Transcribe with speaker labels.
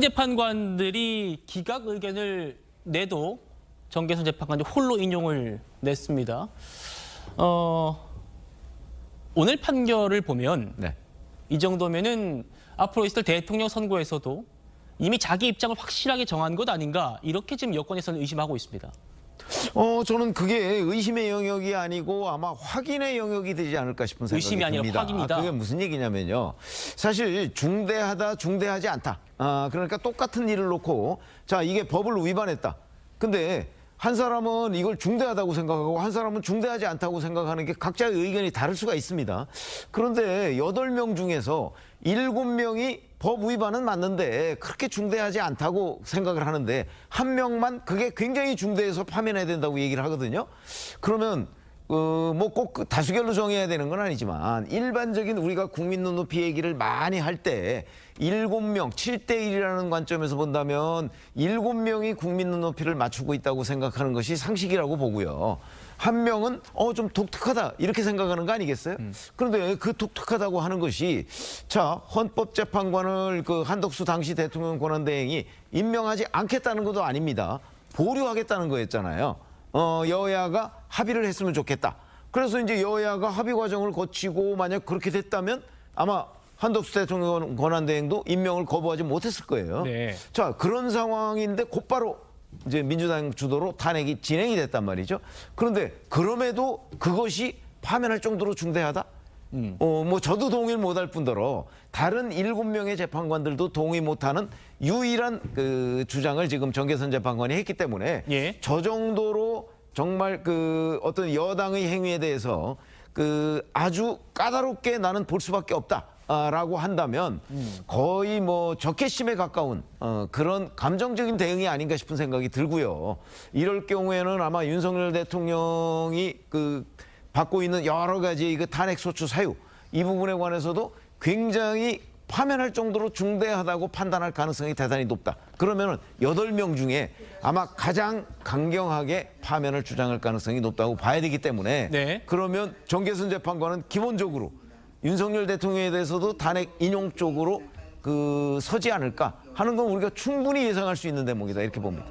Speaker 1: 재판관들이 기각 의견을 내도 정계선 재판관이 홀로 인용을 냈습니다. 오늘 판결을 보면 이 정도면은 앞으로 있을 대통령 선거에서도 이미 자기 입장을 확실하게 정한 것 아닌가, 이렇게 지금 여권에서는 의심하고 있습니다.
Speaker 2: 저는 그게 의심의 영역이 아니고 아마 확인의 영역이 되지 않을까 싶은 생각이
Speaker 1: 의심이 아니라
Speaker 2: 듭니다.
Speaker 1: 확인이다.
Speaker 2: 그게 무슨 얘기냐면요. 사실 중대하다, 중대하지 않다. 그러니까 똑같은 일을 놓고 자, 이게 법을 위반했다. 근데 한 사람은 이걸 중대하다고 생각하고 한 사람은 중대하지 않다고 생각하는 게 각자의 의견이 다를 수가 있습니다. 그런데 8명 중에서 7명이 법 위반은 맞는데 그렇게 중대하지 않다고 생각을 하는데 한 명만 그게 굉장히 중대해서 파면해야 된다고 얘기를 하거든요. 그러면 뭐 꼭 다수결로 정해야 되는 건 아니지만 일반적인 우리가 국민 눈높이 얘기를 많이 할 때 7명, 7대1이라는 관점에서 본다면 7명이 국민 눈높이를 맞추고 있다고 생각하는 것이 상식이라고 보고요. 한 명은 좀 독특하다 이렇게 생각하는 거 아니겠어요? 그런데 그 독특하다고 하는 것이 자, 헌법재판관을 그 한덕수 당시 대통령 권한대행이 임명하지 않겠다는 것도 아닙니다. 보류하겠다는 거였잖아요. 여야가 합의를 했으면 좋겠다. 그래서 이제 여야가 합의 과정을 거치고 만약 그렇게 됐다면 아마 한덕수 대통령 권한대행도 임명을 거부하지 못했을 거예요.
Speaker 1: 네. 자,
Speaker 2: 그런 상황인데 곧바로 이제 민주당 주도로 탄핵이 진행이 됐단 말이죠. 그런데 그럼에도 그것이 파면할 정도로 중대하다? 뭐 저도 동의를 못할 뿐더러 다른 7명의 재판관들도 동의 못하는 유일한 그 주장을 지금 정계선 재판관이 했기 때문에 저 정도로 정말 그 어떤 여당의 행위에 대해서 그 아주 까다롭게 나는 볼 수밖에 없다라고 한다면 거의 뭐 적개심에 가까운 그런 감정적인 대응이 아닌가 싶은 생각이 들고요. 이럴 경우에는 아마 윤석열 대통령이 그 받고 있는 여러 가지 그 탄핵소추 사유 이 부분에 관해서도 굉장히 파면할 정도로 중대하다고 판단할 가능성이 대단히 높다. 그러면은 8명 중에 아마 가장 강경하게 파면을 주장할 가능성이 높다고 봐야 되기 때문에 그러면 정계선 재판관은 기본적으로 윤석열 대통령에 대해서도 탄핵 인용 쪽으로 그 서지 않을까 하는 건 우리가 충분히 예상할 수 있는 대목이다 이렇게 봅니다.